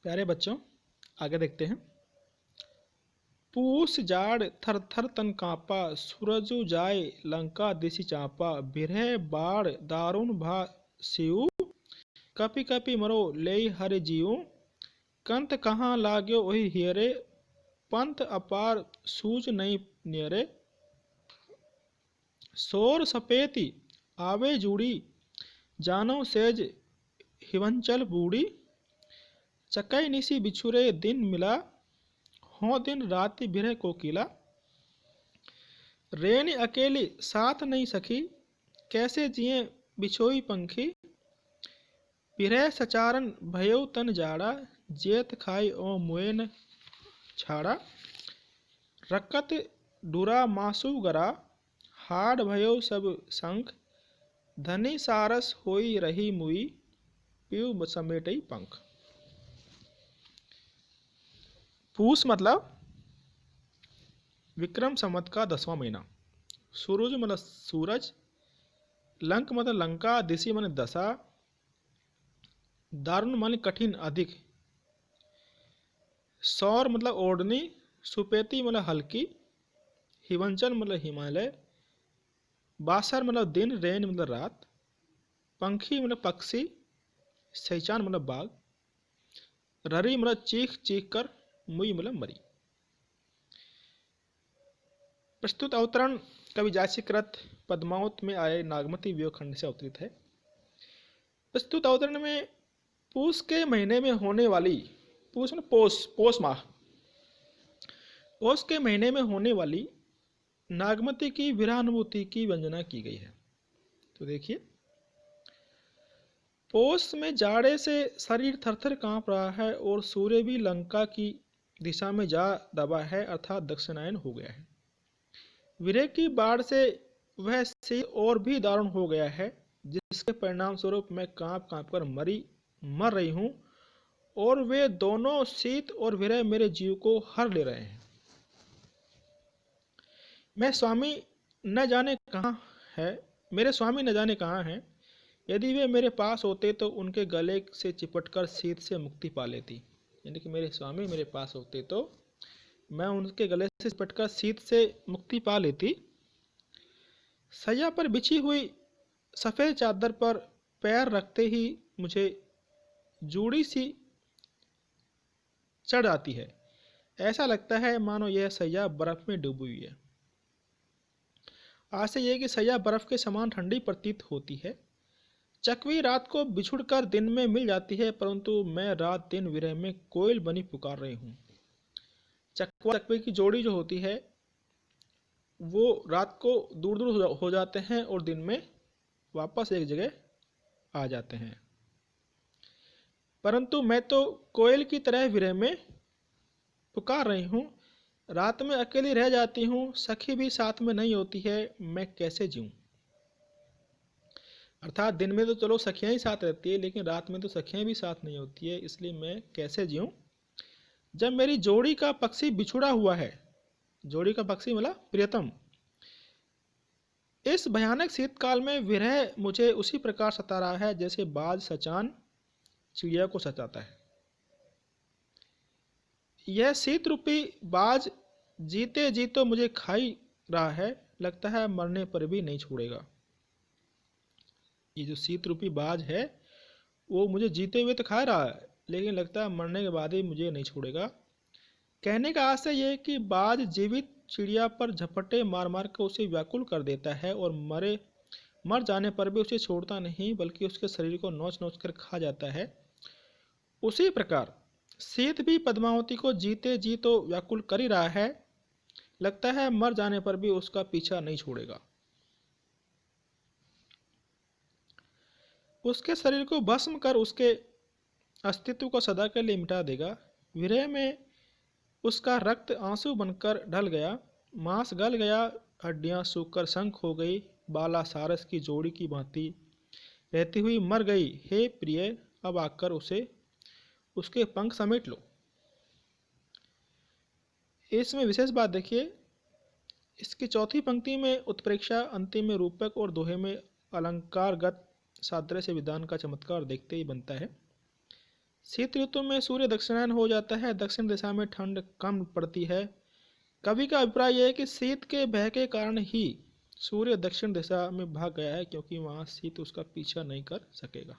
प्यारे बच्चों, आगे देखते हैं। पूस जाड़ थर थर तन कांपा, सूरजु जाए लंका दिशि चापा। बिरह बाढ़ दारुण भा सिउ, कपि कपि मरो लेई हरि जीउ। कंत कहाँ लाग्यो ओहि हियरे, पंथ अपार सूझ नहीं नियरे। सोर सपेति आवे जूड़ी, जानो सेज हिवंचल बूढ़ी। चकै निसी बिछुरे दिन मिला, हों दिन राति बिरह कोकिला। रेनी अकेली साथ नहीं सखी, कैसे जिए बिछोई पंखी। बिरह सचारन भयो तन जाड़ा, जेत खाई ओ मुए न छाड़ा। रकत डुरा मासु गरा, हाड भयो सब संख। धनी सारस होई रही मुई, पीऊ समेटई पंख। पूस मतलब विक्रम संवत का 10वां महीना। सूरज मतलब सूरज, लंक मतलब लंका, दिशि मतलब दशा, दारुण मतलब कठिन अधिक, सौर मतलब ओढ़नी, सुपेति मतलब हल्की, हिमांचल मतलब हिमालय, बासर मतलब दिन, रेन मतलब रात, पंखी मतलब पक्षी, सहचान मतलब बाघ, ररी मतलब चीख चीख कर, मुई मतलब मरी। प्रस्तुत अवतरण कवि जासीकृत पद्मावत में आए नागमती वियोग खंड से अवतरित है। प्रस्तुत अवतरण में पूस के महीने में होने वाली, पूस में पोष माह, पोष के महीने में होने वाली नागमती की विरहानुभूति की वंदना की गई है। तो देखिए, पोष में जाड़े से शरीर थरथर कांप रहा है और सूर्य भी लंका की दिशा में जा दबा है, अर्थात दक्षिणायन हो गया है। विरह की बाढ़ से वह शीत और भी दारुण हो गया है, जिसके परिणाम स्वरूप मैं कांप कांप कर मर रही हूं, और वे दोनों शीत और विरह मेरे जीव को हर ले रहे हैं। मैं स्वामी न जाने कहाँ है, मेरे स्वामी न जाने कहाँ हैं। यदि वे मेरे पास होते तो उनके गले से चिपटकर शीत से मुक्ति पा लेती। यानी कि मेरे स्वामी मेरे पास होते तो मैं उनके गले से चिपटकर शीत से मुक्ति पा लेती। सैया पर बिछी हुई सफ़ेद चादर पर पैर रखते ही मुझे जूड़ी सी चढ़ आती है। ऐसा लगता है मानो यह सैया बर्फ में डूबी हुई है। आशय यह कि सैया बर्फ के समान ठंडी प्रतीत होती है। चकवी रात को बिछुड़कर दिन में मिल जाती है, परंतु मैं रात दिन विरह में कोयल बनी पुकार रही हूँ। चकवा चकवी की जोड़ी जो होती है वो रात को दूर दूर हो जाते हैं और दिन में वापस एक जगह आ जाते हैं, परंतु मैं तो कोयल की तरह विरह में पुकार रही हूँ। रात में अकेली रह जाती हूँ, सखी भी साथ में नहीं होती है, मैं कैसे जीऊँ। अर्थात दिन में तो चलो सखियाँ ही साथ रहती है, लेकिन रात में तो सखियाँ भी साथ नहीं होती है, इसलिए मैं कैसे जीऊँ जब मेरी जोड़ी का पक्षी बिछुड़ा हुआ है। जोड़ी का पक्षी मतलब प्रियतम। इस भयानक शीतकाल में विरह मुझे उसी प्रकार सता रहा है जैसे बाज सचान चिड़िया को सताता है। यह शीत रूपी बाज जीते जी तो मुझे खाई रहा है, लगता है मरने पर भी नहीं छोड़ेगा। ये जो शीत रूपी बाज है वो मुझे जीते हुए तो खा रहा है, लेकिन लगता है मरने के बाद ही मुझे नहीं छोड़ेगा। कहने का आशय यह है कि बाज जीवित चिड़िया पर झपट्टे मार मार कर उसे व्याकुल कर देता है और मर जाने पर भी उसे छोड़ता नहीं, बल्कि उसके शरीर को नोच नोच कर खा जाता है। उसी प्रकार शीत भी पद्मावती को जीते जी तो व्याकुल कर ही रहा है, लगता है मर जाने पर भी उसका पीछा नहीं छोड़ेगा। उसके शरीर को भस्म कर उसके अस्तित्व को सदा के लिए मिटा देगा। विरह में उसका रक्त आंसू बनकर ढल गया, मांस गल गया, हड्डियां सूखकर शंख हो गई, बाला सारस की जोड़ी की भांति रहती हुई मर गई। हे प्रिय, अब आकर उसे उसके पंख समेट लो। इसमें विशेष बात देखिए, इसकी चौथी पंक्ति में उत्प्रेक्षा, अंतिम में रूपक और दोहे में अलंकारगत सादृश्य विधान का चमत्कार देखते ही बनता है। शीत ऋतु में सूर्य दक्षिणायन हो जाता है, दक्षिण दिशा में ठंड कम पड़ती है। कवि का अभिप्राय यह है कि शीत के भय के कारण ही सूर्य दक्षिण दिशा में भाग गया है, क्योंकि वहां शीत उसका पीछा नहीं कर सकेगा।